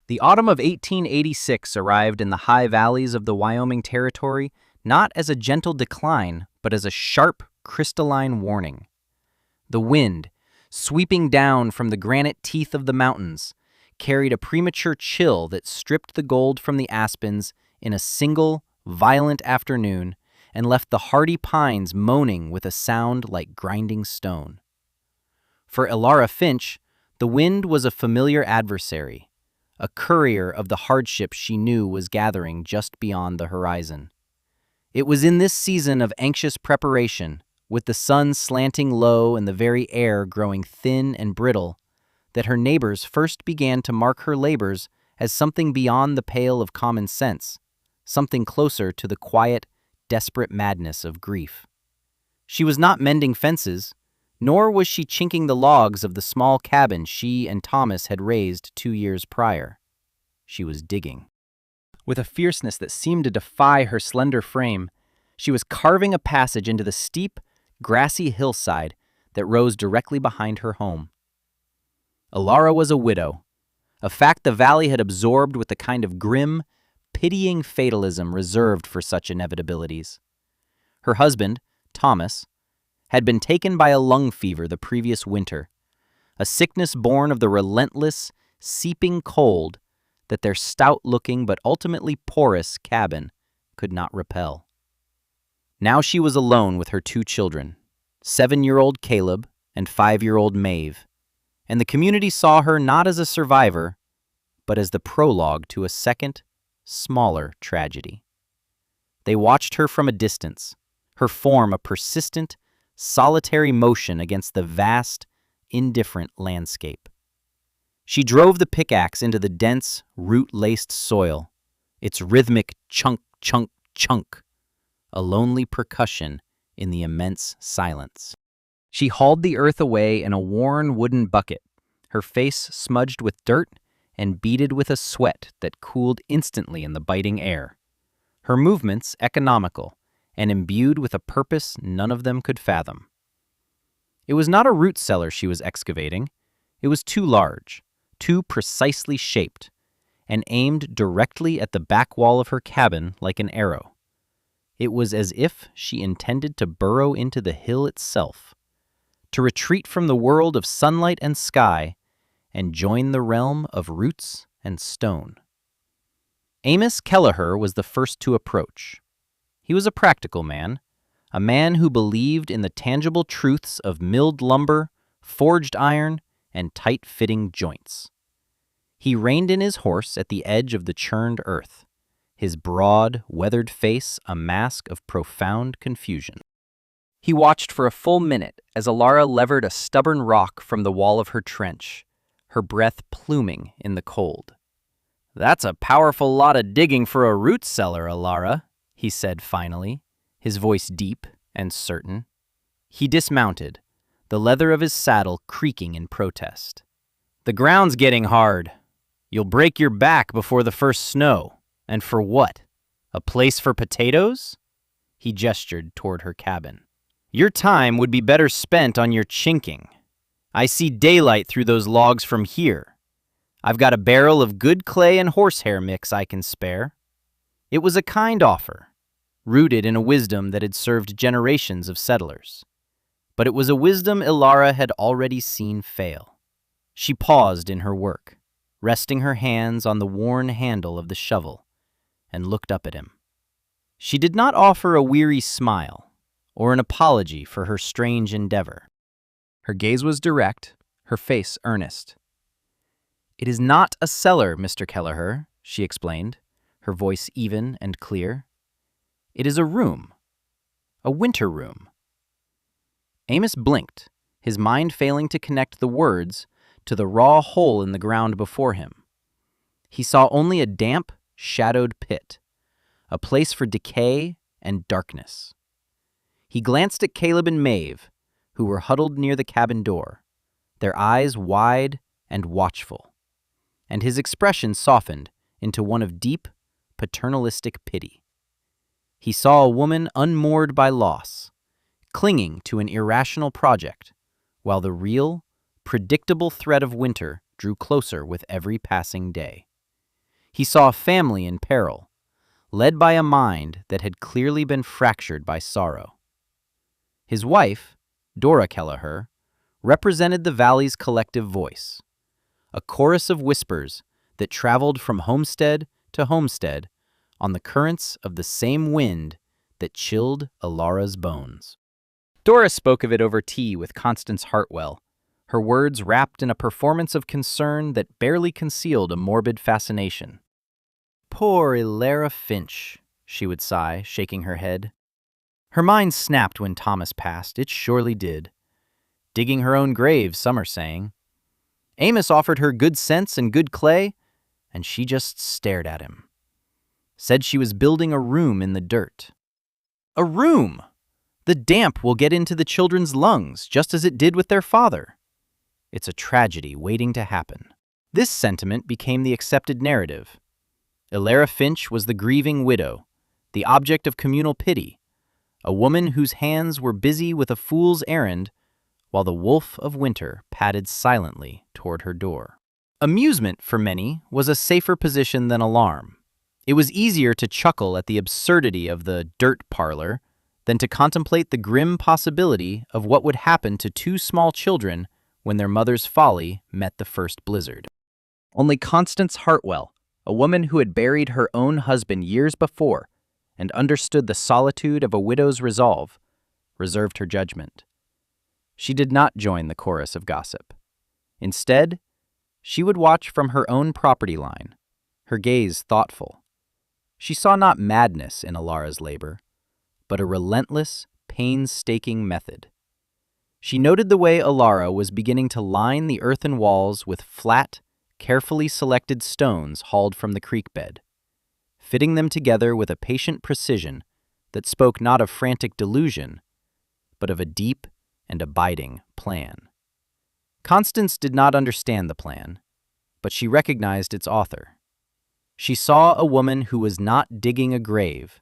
The autumn of 1886 arrived in the high valleys of the Wyoming Territory not as a gentle decline, but as a sharp, crystalline warning. The wind, sweeping down from the granite teeth of the mountains, carried a premature chill that stripped the gold from the aspens in a single, violent afternoon and left the hardy pines moaning with a sound like grinding stone. For Elara Finch, the wind was a familiar adversary, a courier of the hardship she knew was gathering just beyond the horizon. It was in this season of anxious preparation, with the sun slanting low and the very air growing thin and brittle, that her neighbors first began to mark her labors as something beyond the pale of common sense, something closer to the quiet, desperate madness of grief. She was not mending fences, nor was she chinking the logs of the small cabin she and Thomas had raised 2 years prior. She was digging. With a fierceness that seemed to defy her slender frame, she was carving a passage into the steep, grassy hillside that rose directly behind her home. Elara was a widow, a fact the valley had absorbed with the kind of grim, pitying fatalism reserved for such inevitabilities. Her husband, Thomas, had been taken by a lung fever the previous winter, a sickness born of the relentless, seeping cold that their stout-looking but ultimately porous cabin could not repel. Now she was alone with her 2 children, 7-year-old Caleb and 5-year-old Maeve, and the community saw her not as a survivor, but as the prologue to a second, smaller tragedy. They watched her from a distance, her form a persistent, solitary motion against the vast, indifferent landscape. She drove the pickaxe into the dense, root-laced soil, its rhythmic chunk, chunk, chunk, a lonely percussion in the immense silence. She hauled the earth away in a worn wooden bucket, her face smudged with dirt and beaded with a sweat that cooled instantly in the biting air. Her movements economical and imbued with a purpose none of them could fathom. It was not a root cellar she was excavating. It was too large, too precisely shaped, and aimed directly at the back wall of her cabin like an arrow. It was as if she intended to burrow into the hill itself, to retreat from the world of sunlight and sky and join the realm of roots and stone. Amos Kelleher was the first to approach. He was a practical man, a man who believed in the tangible truths of milled lumber, forged iron, and tight-fitting joints. He reined in his horse at the edge of the churned earth, his broad, weathered face a mask of profound confusion. He watched for a full minute as Elara levered a stubborn rock from the wall of her trench, her breath pluming in the cold. "That's a powerful lot of digging for a root cellar, Elara," he said finally, his voice deep and certain. He dismounted, the leather of his saddle creaking in protest. "The ground's getting hard. You'll break your back before the first snow. And for what? A place for potatoes?" He gestured toward her cabin. "Your time would be better spent on your chinking. I see daylight through those logs from here. I've got a barrel of good clay and horsehair mix I can spare." It was a kind offer, rooted in a wisdom that had served generations of settlers. But it was a wisdom Elara had already seen fail. She paused in her work, resting her hands on the worn handle of the shovel, and looked up at him. She did not offer a weary smile or an apology for her strange endeavor. Her gaze was direct, her face earnest. "It is not a cellar, Mr. Kelleher," she explained, her voice even and clear. "It is a room, a winter room." Amos blinked, his mind failing to connect the words to the raw hole in the ground before him. He saw only a damp, shadowed pit, a place for decay and darkness. He glanced at Caleb and Maeve, who were huddled near the cabin door, their eyes wide and watchful, and his expression softened into one of deep, paternalistic pity. He saw a woman unmoored by loss, clinging to an irrational project, while the real, predictable threat of winter drew closer with every passing day. He saw a family in peril, led by a mind that had clearly been fractured by sorrow. His wife, Dora Kelleher, represented the valley's collective voice, a chorus of whispers that traveled from homestead to homestead on the currents of the same wind that chilled Elara's bones. Dora spoke of it over tea with Constance Hartwell, her words wrapped in a performance of concern that barely concealed a morbid fascination. "Poor Elara Finch," she would sigh, shaking her head. Her mind snapped when Thomas passed, it surely did. Digging her own grave, some are saying. Amos offered her good sense and good clay, and she just stared at him. Said she was building a room in the dirt. A room! The damp will get into the children's lungs, just as it did with their father. It's a tragedy waiting to happen. This sentiment became the accepted narrative. Elara Finch was the grieving widow, the object of communal pity, a woman whose hands were busy with a fool's errand, while the wolf of winter padded silently toward her door. Amusement, for many, was a safer position than alarm. It was easier to chuckle at the absurdity of the dirt parlor than to contemplate the grim possibility of what would happen to two small children when their mother's folly met the first blizzard. Only Constance Hartwell, a woman who had buried her own husband years before and understood the solitude of a widow's resolve, reserved her judgment. She did not join the chorus of gossip. Instead, she would watch from her own property line, her gaze thoughtful. She saw not madness in Elara's labor, but a relentless, painstaking method. She noted the way Elara was beginning to line the earthen walls with flat, carefully selected stones hauled from the creek bed, fitting them together with a patient precision that spoke not of frantic delusion, but of a deep and abiding plan. Constance did not understand the plan, but she recognized its author. She saw a woman who was not digging a grave,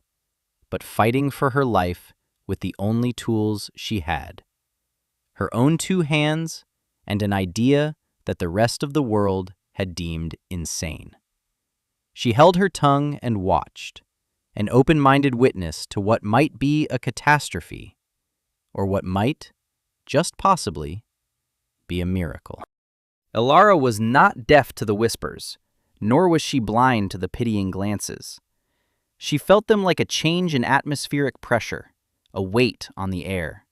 but fighting for her life with the only tools she had: her own two hands and an idea that the rest of the world had deemed insane. She held her tongue and watched, an open-minded witness to what might be a catastrophe, or what might, just possibly, be a miracle. Elara was not deaf to the whispers, nor was she blind to the pitying glances. She felt them like a change in atmospheric pressure, a weight on the air.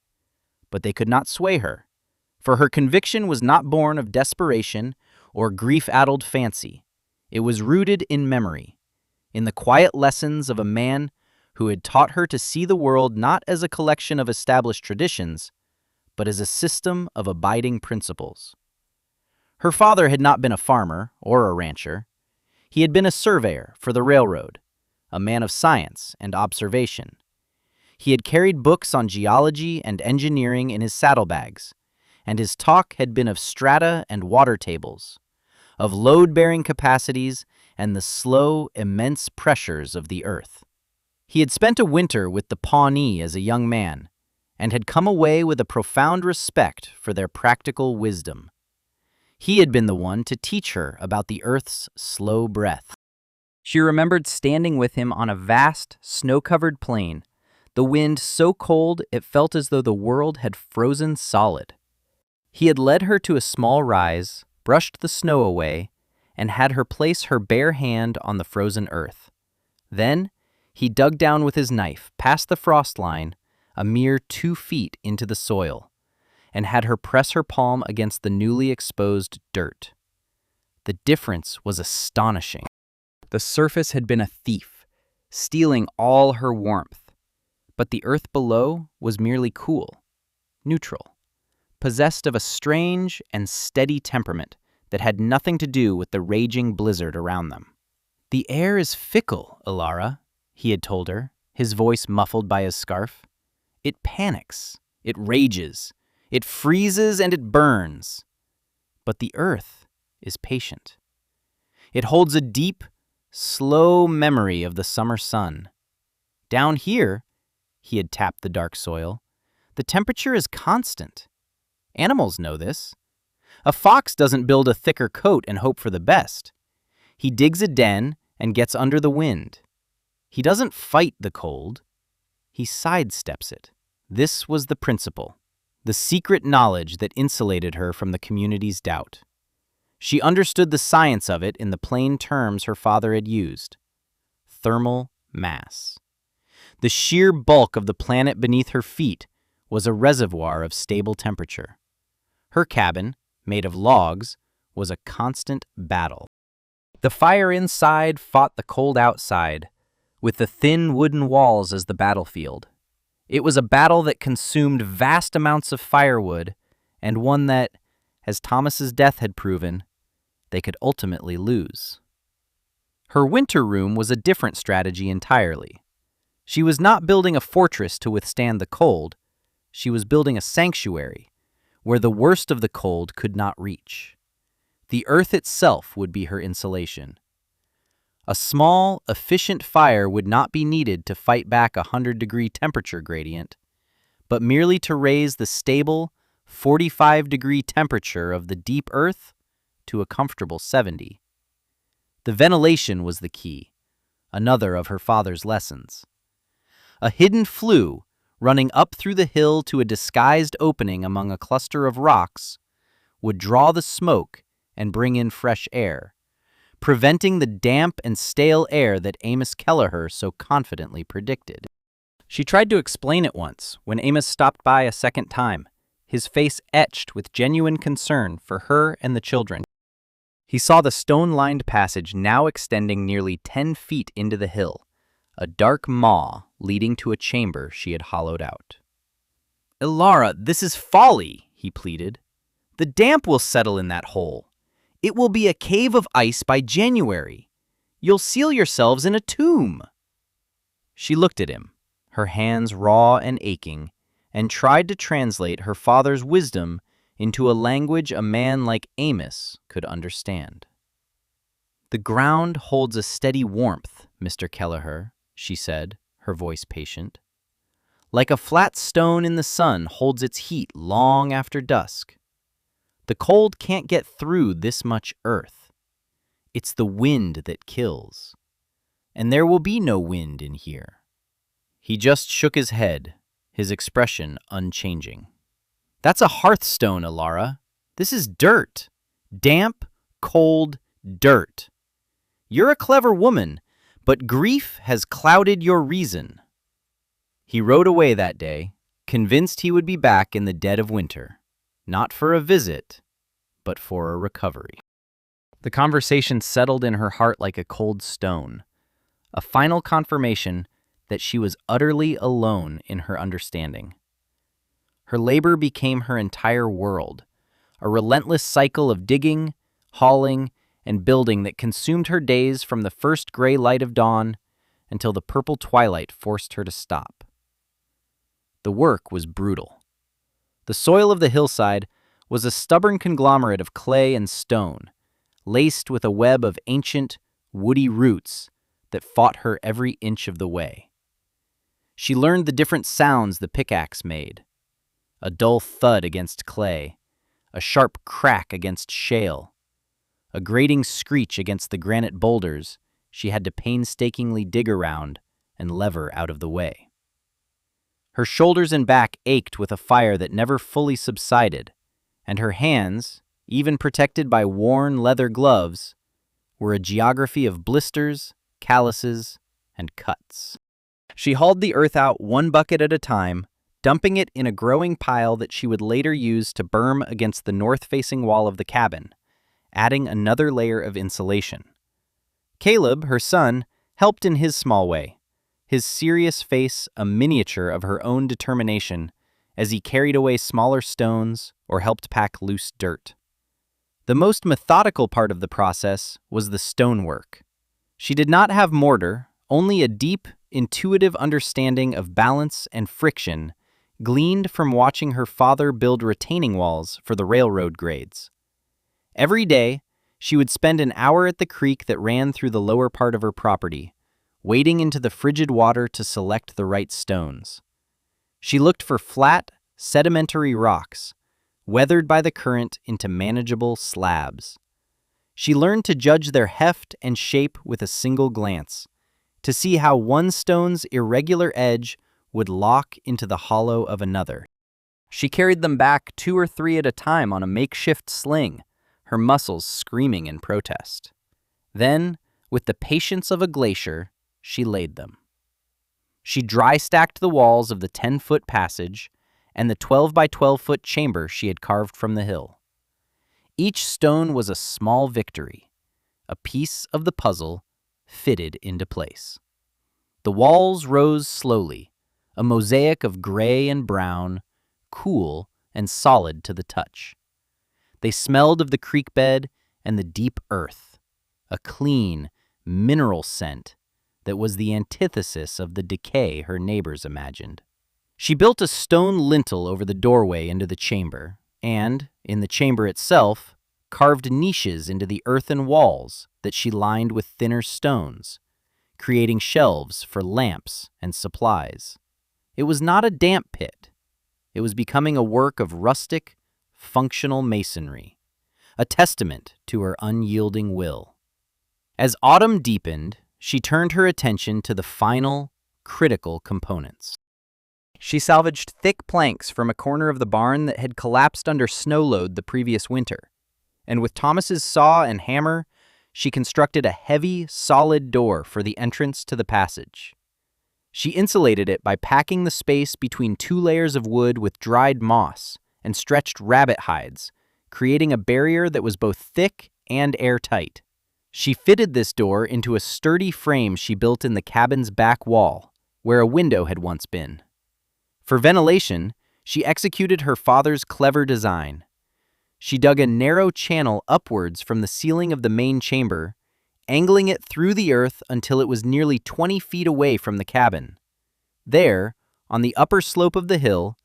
But they could not sway her, for her conviction was not born of desperation or grief-addled fancy. It was rooted in memory, in the quiet lessons of a man who had taught her to see the world not as a collection of established traditions, but as a system of abiding principles. Her father had not been a farmer or a rancher. He had been a surveyor for the railroad, a man of science and observation. He had carried books on geology and engineering in his saddlebags, and his talk had been of strata and water tables, of load-bearing capacities and the slow, immense pressures of the earth. He had spent a winter with the Pawnee as a young man, and had come away with a profound respect for their practical wisdom. He had been the one to teach her about the earth's slow breath. She remembered standing with him on a vast, snow-covered plain, the wind so cold it felt as though the world had frozen solid. He had led her to a small rise, brushed the snow away, and had her place her bare hand on the frozen earth. Then he dug down with his knife past the frost line, a mere 2 feet into the soil, and had her press her palm against the newly exposed dirt. The difference was astonishing. The surface had been a thief, stealing all her warmth, but the earth below was merely cool, neutral, possessed of a strange and steady temperament that had nothing to do with the raging blizzard around them. "The air is fickle, Elara," he had told her, his voice muffled by his scarf. "It panics, it rages, it freezes, and it burns. But the earth is patient. It holds a deep, slow memory of the summer sun. Down here," he had tapped the dark soil, "the temperature is constant. Animals know this. A fox doesn't build a thicker coat and hope for the best. He digs a den and gets under the wind. He doesn't fight the cold. He sidesteps it. This was the principle, the secret knowledge that insulated her from the community's doubt. She understood the science of it in the plain terms her father had used. Thermal mass. The sheer bulk of the planet beneath her feet was a reservoir of stable temperature. Her cabin, made of logs, was a constant battle. The fire inside fought the cold outside, with the thin wooden walls as the battlefield. It was a battle that consumed vast amounts of firewood, and one that, as Thomas's death had proven, they could ultimately lose. Her winter room was a different strategy entirely. She was not building a fortress to withstand the cold. She was building a sanctuary where the worst of the cold could not reach. The earth itself would be her insulation. A small, efficient fire would not be needed to fight back a 100-degree temperature gradient, but merely to raise the stable 45-degree temperature of the deep earth to a comfortable 70. The ventilation was the key, another of her father's lessons. A hidden flue running up through the hill to a disguised opening among a cluster of rocks would draw the smoke and bring in fresh air, preventing the damp and stale air that Amos Kelleher so confidently predicted. She tried to explain it once when Amos stopped by a second time, his face etched with genuine concern for her and the children. He saw the stone-lined passage now extending nearly 10 feet into the hill, a dark maw leading to a chamber she had hollowed out. "Elara, this is folly," he pleaded. "The damp will settle in that hole. It will be a cave of ice by January. You'll seal yourselves in a tomb." She looked at him, her hands raw and aching, and tried to translate her father's wisdom into a language a man like Amos could understand. "The ground holds a steady warmth, Mr. Kelleher," she said, her voice patient. "Like a flat stone in the sun holds its heat long after dusk. The cold can't get through this much earth. It's the wind that kills. And there will be no wind in here." He just shook his head, his expression unchanging. "That's a hearthstone, Elara. This is dirt. Damp, cold dirt. You're a clever woman, but grief has clouded your reason." He rode away that day, convinced he would be back in the dead of winter, not for a visit, but for a recovery. The conversation settled in her heart like a cold stone, a final confirmation that she was utterly alone in her understanding. Her labor became her entire world, a relentless cycle of digging, hauling, and building that consumed her days from the first gray light of dawn until the purple twilight forced her to stop. The work was brutal. The soil of the hillside was a stubborn conglomerate of clay and stone, laced with a web of ancient, woody roots that fought her every inch of the way. She learned the different sounds the pickaxe made: a dull thud against clay, a sharp crack against shale, a grating screech against the granite boulders she had to painstakingly dig around and lever out of the way. Her shoulders and back ached with a fire that never fully subsided, and her hands, even protected by worn leather gloves, were a geography of blisters, calluses, and cuts. She hauled the earth out one bucket at a time, dumping it in a growing pile that she would later use to berm against the north-facing wall of the cabin, adding another layer of insulation. Caleb, her son, helped in his small way, his serious face a miniature of her own determination as he carried away smaller stones or helped pack loose dirt. The most methodical part of the process was the stonework. She did not have mortar, only a deep, intuitive understanding of balance and friction gleaned from watching her father build retaining walls for the railroad grades. Every day, she would spend an hour at the creek that ran through the lower part of her property, wading into the frigid water to select the right stones. She looked for flat, sedimentary rocks, weathered by the current into manageable slabs. She learned to judge their heft and shape with a single glance, to see how one stone's irregular edge would lock into the hollow of another. She carried them back 2 or 3 at a time on a makeshift sling, her muscles screaming in protest. Then, with the patience of a glacier, she laid them. She dry-stacked the walls of the 10-foot passage and the 12-by-12-foot chamber she had carved from the hill. Each stone was a small victory, a piece of the puzzle fitted into place. The walls rose slowly, a mosaic of gray and brown, cool and solid to the touch. They smelled of the creek bed and the deep earth, a clean, mineral scent that was the antithesis of the decay her neighbors imagined. She built a stone lintel over the doorway into the chamber, and, in the chamber itself, carved niches into the earthen walls that she lined with thinner stones, creating shelves for lamps and supplies. It was not a damp pit. It was becoming a work of rustic, functional masonry, a testament to her unyielding will. As autumn deepened, she turned her attention to the final, critical components. She salvaged thick planks from a corner of the barn that had collapsed under snow load the previous winter, and with Thomas's saw and hammer, she constructed a heavy, solid door for the entrance to the passage. She insulated it by packing the space between 2 layers of wood with dried moss and stretched rabbit hides, creating a barrier that was both thick and airtight. She fitted this door into a sturdy frame she built in the cabin's back wall, where a window had once been. For ventilation, she executed her father's clever design. She dug a narrow channel upwards from the ceiling of the main chamber, angling it through the earth until it was nearly 20 feet away from the cabin. There, on the upper slope of the hill,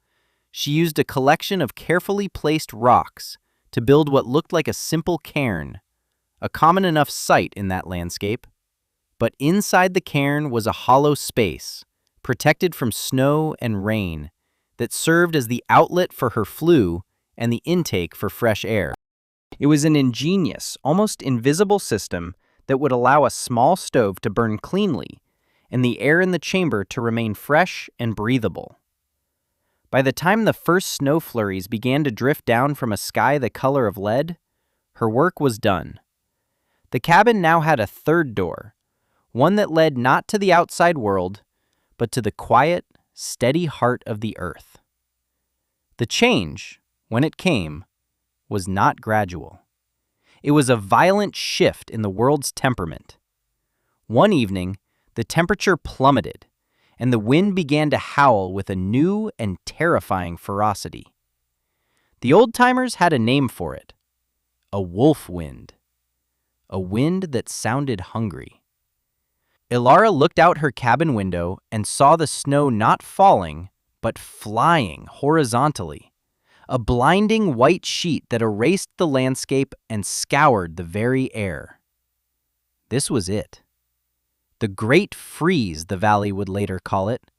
she used a collection of carefully placed rocks to build what looked like a simple cairn, a common enough sight in that landscape. But inside the cairn was a hollow space, protected from snow and rain, that served as the outlet for her flue and the intake for fresh air. It was an ingenious, almost invisible system that would allow a small stove to burn cleanly and the air in the chamber to remain fresh and breathable. By the time the first snow flurries began to drift down from a sky the color of lead, her work was done. The cabin now had a third door, one that led not to the outside world, but to the quiet, steady heart of the earth. The change, when it came, was not gradual. It was a violent shift in the world's temperament. One evening, the temperature plummeted, and the wind began to howl with a new and terrifying ferocity. The old-timers had a name for it: a wolf wind. A wind that sounded hungry. Elara looked out her cabin window and saw the snow not falling, but flying horizontally, a blinding white sheet that erased the landscape and scoured the very air. This was it. The Great Freeze, the valley would later call it,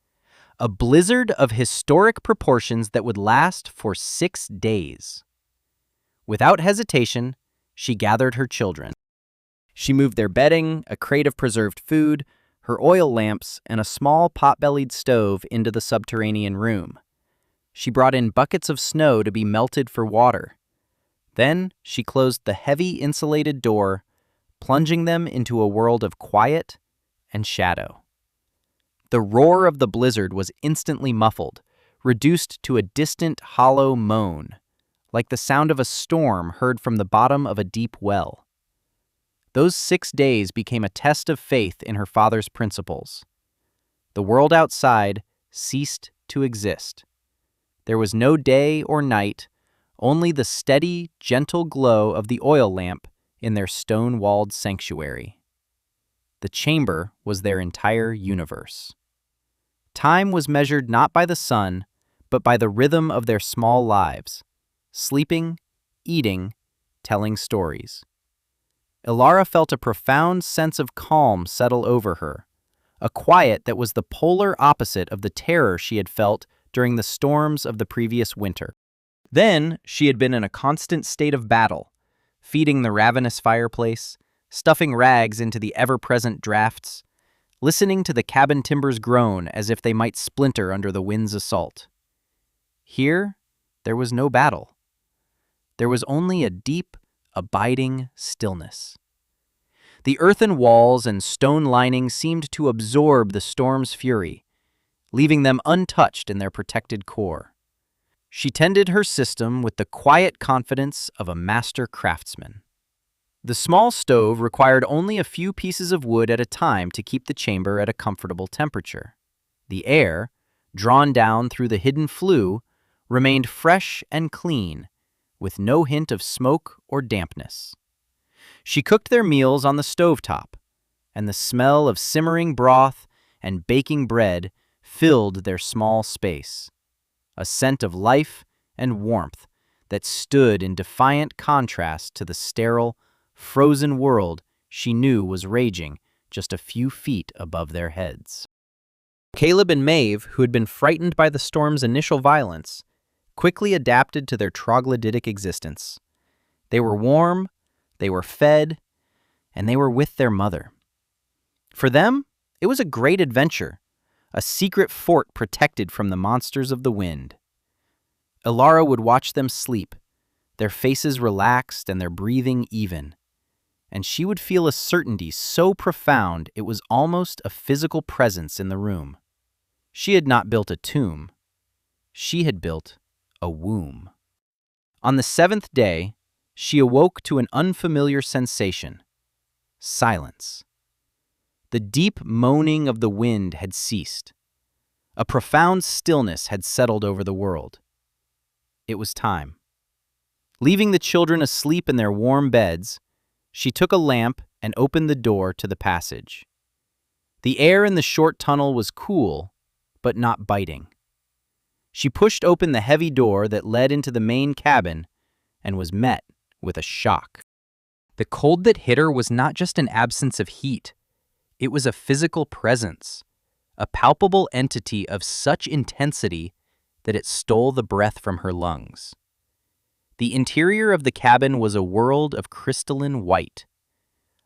a blizzard of historic proportions that would last for 6 days. Without hesitation, she gathered her children. She moved their bedding, a crate of preserved food, her oil lamps, and a small pot-bellied stove into the subterranean room. She brought in buckets of snow to be melted for water. Then she closed the heavy insulated door, plunging them into a world of quiet and shadow. The roar of the blizzard was instantly muffled, reduced to a distant, hollow moan, like the sound of a storm heard from the bottom of a deep well. Those 6 days became a test of faith in her father's principles. The world outside ceased to exist. There was no day or night, only the steady, gentle glow of the oil lamp in their stone-walled sanctuary. The chamber was their entire universe. Time was measured not by the sun, but by the rhythm of their small lives, sleeping, eating, telling stories. Elara felt a profound sense of calm settle over her, a quiet that was the polar opposite of the terror she had felt during the storms of the previous winter. Then she had been in a constant state of battle, feeding the ravenous fireplace, stuffing rags into the ever-present drafts, listening to the cabin timbers groan as if they might splinter under the wind's assault. Here, there was no battle. There was only a deep, abiding stillness. The earthen walls and stone lining seemed to absorb the storm's fury, leaving them untouched in their protected core. She tended her system with the quiet confidence of a master craftsman. The small stove required only a few pieces of wood at a time to keep the chamber at a comfortable temperature. The air, drawn down through the hidden flue, remained fresh and clean, with no hint of smoke or dampness. She cooked their meals on the stovetop, and the smell of simmering broth and baking bread filled their small space, a scent of life and warmth that stood in defiant contrast to the sterile, frozen world she knew was raging just a few feet above their heads. Caleb and Maeve, who had been frightened by the storm's initial violence, quickly adapted to their troglodytic existence. They were warm, they were fed, and they were with their mother. For them, it was a great adventure, a secret fort protected from the monsters of the wind. Elara would watch them sleep, their faces relaxed and their breathing even, and she would feel a certainty so profound it was almost a physical presence in the room. She had not built a tomb. She had built a womb. On the seventh day, she awoke to an unfamiliar sensation: silence. The deep moaning of the wind had ceased. A profound stillness had settled over the world. It was time. Leaving the children asleep in their warm beds, she took a lamp and opened the door to the passage. The air in the short tunnel was cool, but not biting. She pushed open the heavy door that led into the main cabin and was met with a shock. The cold that hit her was not just an absence of heat. It was a physical presence, a palpable entity of such intensity that it stole the breath from her lungs. The interior of the cabin was a world of crystalline white.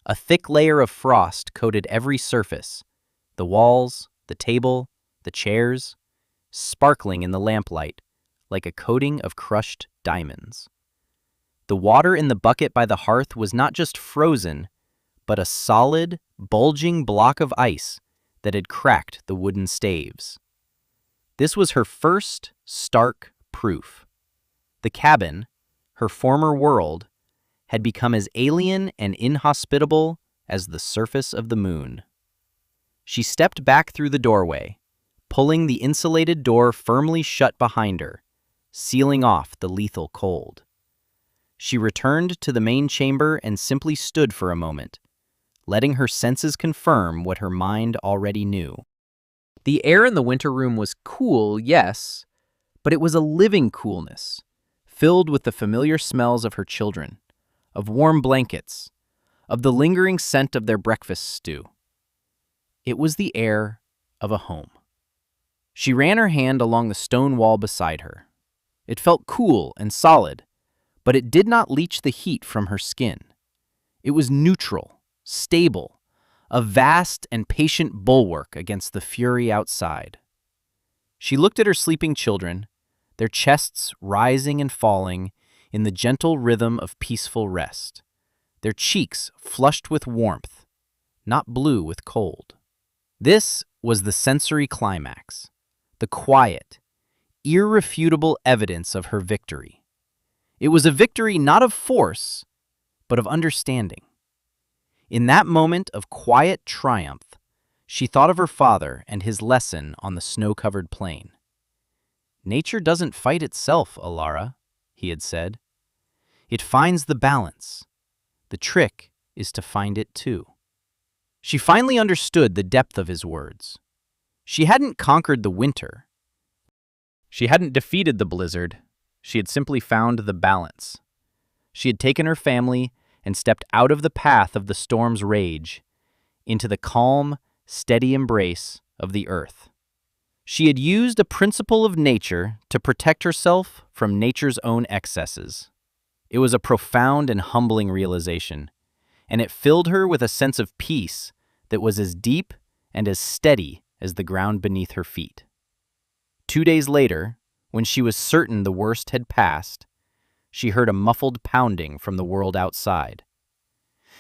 A thick layer of frost coated every surface, the walls, the table, the chairs, sparkling in the lamplight like a coating of crushed diamonds. The water in the bucket by the hearth was not just frozen, but a solid, bulging block of ice that had cracked the wooden staves. This was her first stark proof. The cabin, her former world, had become as alien and inhospitable as the surface of the moon. She stepped back through the doorway, pulling the insulated door firmly shut behind her, sealing off the lethal cold. She returned to the main chamber and simply stood for a moment, letting her senses confirm what her mind already knew. The air in the winter room was cool, yes, but it was a living coolness, filled with the familiar smells of her children, of warm blankets, of the lingering scent of their breakfast stew. It was the air of a home. She ran her hand along the stone wall beside her. It felt cool and solid, but it did not leach the heat from her skin. It was neutral, stable, a vast and patient bulwark against the fury outside. She looked at her sleeping children, their chests rising and falling in the gentle rhythm of peaceful rest, their cheeks flushed with warmth, not blue with cold. This was the sensory climax, the quiet, irrefutable evidence of her victory. It was a victory not of force, but of understanding. In that moment of quiet triumph, she thought of her father and his lesson on the snow-covered plain. "Nature doesn't fight itself, Elara," he had said. "It finds the balance. The trick is to find it too." She finally understood the depth of his words. She hadn't conquered the winter. She hadn't defeated the blizzard. She had simply found the balance. She had taken her family and stepped out of the path of the storm's rage into the calm, steady embrace of the earth. She had used a principle of nature to protect herself from nature's own excesses. It was a profound and humbling realization, and it filled her with a sense of peace that was as deep and as steady as the ground beneath her feet. 2 days later, when she was certain the worst had passed, she heard a muffled pounding from the world outside.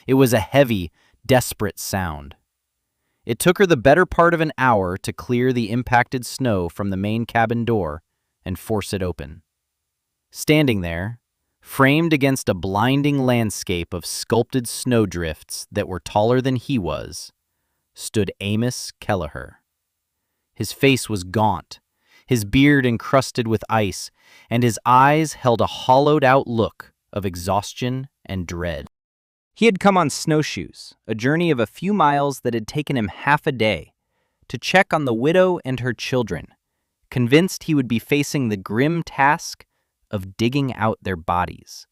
It was a heavy, desperate sound. It took her the better part of an hour to clear the impacted snow from the main cabin door and force it open. Standing there, framed against a blinding landscape of sculpted snowdrifts that were taller than he was, stood Amos Kelleher. His face was gaunt, his beard encrusted with ice, and his eyes held a hollowed-out look of exhaustion and dread. He had come on snowshoes, a journey of a few miles that had taken him half a day, to check on the widow and her children, convinced he would be facing the grim task of digging out their bodies.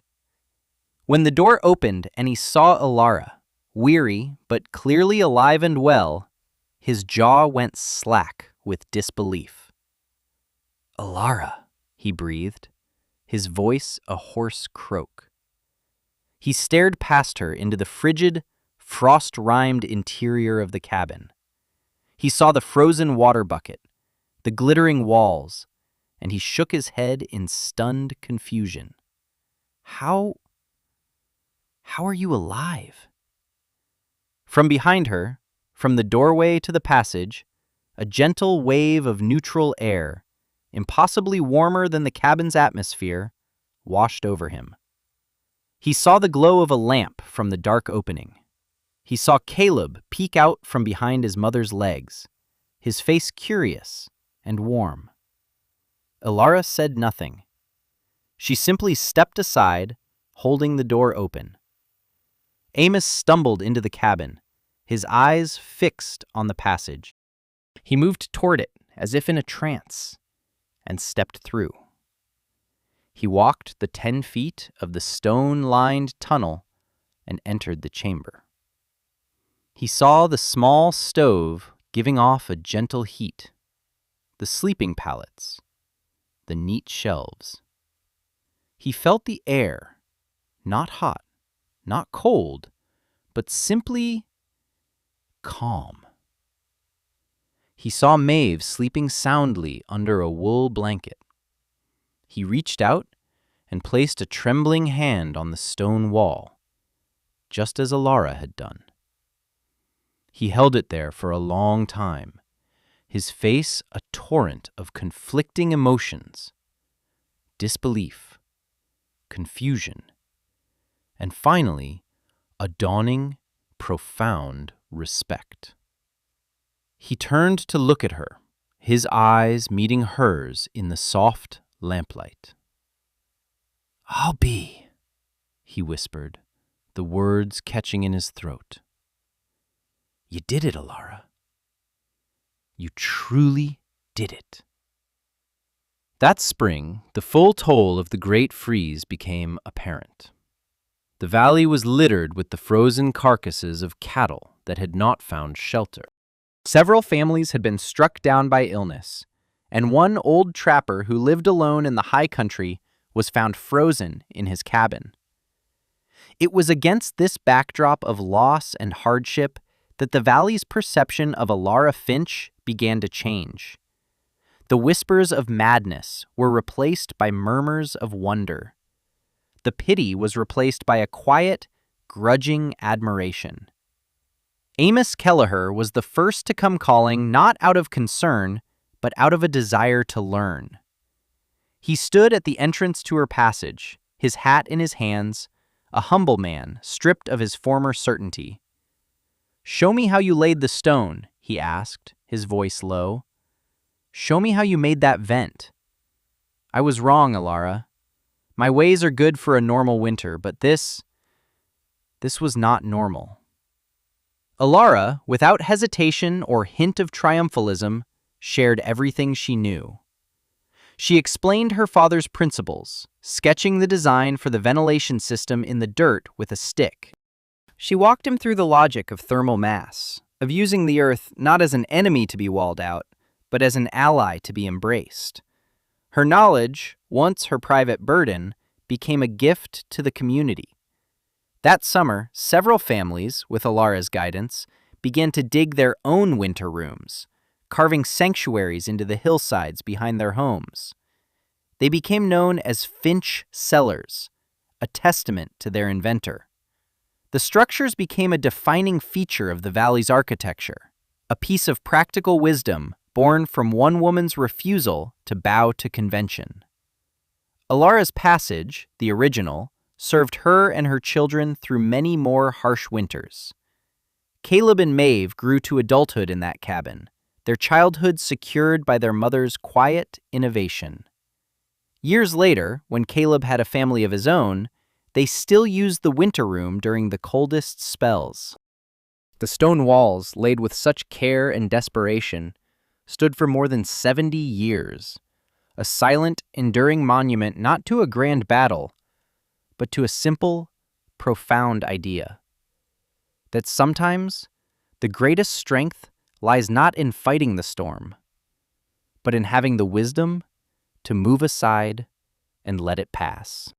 When the door opened and he saw Elara, weary but clearly alive and well, his jaw went slack with disbelief. "Elara," he breathed, his voice a hoarse croak. He stared past her into the frigid, frost-rimed interior of the cabin. He saw the frozen water bucket, the glittering walls, and he shook his head in stunned confusion. How are you alive?" From behind her, from the doorway to the passage, a gentle wave of neutral air, impossibly warmer than the cabin's atmosphere, washed over him. He saw the glow of a lamp from the dark opening. He saw Caleb peek out from behind his mother's legs, his face curious and warm. Elara said nothing. She simply stepped aside, holding the door open. Amos stumbled into the cabin, his eyes fixed on the passage. He moved toward it as if in a trance, and stepped through. He walked the 10 feet of the stone-lined tunnel and entered the chamber. He saw the small stove giving off a gentle heat, the sleeping pallets, the neat shelves. He felt the air, not hot, not cold, but simply calm. He saw Maeve sleeping soundly under a wool blanket. He reached out and placed a trembling hand on the stone wall, just as Elara had done. He held it there for a long time, his face a torrent of conflicting emotions, disbelief, confusion, and finally, a dawning, profound respect. He turned to look at her, his eyes meeting hers in the soft lamplight. "I'll be," he whispered, the words catching in his throat. "You did it, Elara. You truly did it." That spring, the full toll of the great freeze became apparent. The valley was littered with the frozen carcasses of cattle that had not found shelter. Several families had been struck down by illness, and one old trapper who lived alone in the high country was found frozen in his cabin. It was against this backdrop of loss and hardship that the valley's perception of Elara Finch began to change. The whispers of madness were replaced by murmurs of wonder. The pity was replaced by a quiet, grudging admiration. Amos Kelleher was the first to come calling not out of concern, but out of a desire to learn. He stood at the entrance to her passage, his hat in his hands, a humble man stripped of his former certainty. "Show me how you laid the stone," he asked, his voice low. "Show me how you made that vent." "I was wrong, Elara. My ways are good for a normal winter, but this was not normal." Elara, without hesitation or hint of triumphalism, shared everything she knew. She explained her father's principles, sketching the design for the ventilation system in the dirt with a stick. She walked him through the logic of thermal mass, of using the earth not as an enemy to be walled out, but as an ally to be embraced. Her knowledge, once her private burden, became a gift to the community. That summer, several families, with Elara's guidance, began to dig their own winter rooms, carving sanctuaries into the hillsides behind their homes. They became known as Finch cellars, a testament to their inventor. The structures became a defining feature of the valley's architecture, a piece of practical wisdom born from one woman's refusal to bow to convention. Elara's passage, the original, served her and her children through many more harsh winters. Caleb and Maeve grew to adulthood in that cabin, their childhood secured by their mother's quiet innovation. Years later, when Caleb had a family of his own, they still used the winter room during the coldest spells. The stone walls, laid with such care and desperation, stood for more than 70 years, a silent, enduring monument not to a grand battle, but to a simple, profound idea. That sometimes the greatest strength lies not in fighting the storm, but in having the wisdom to move aside and let it pass.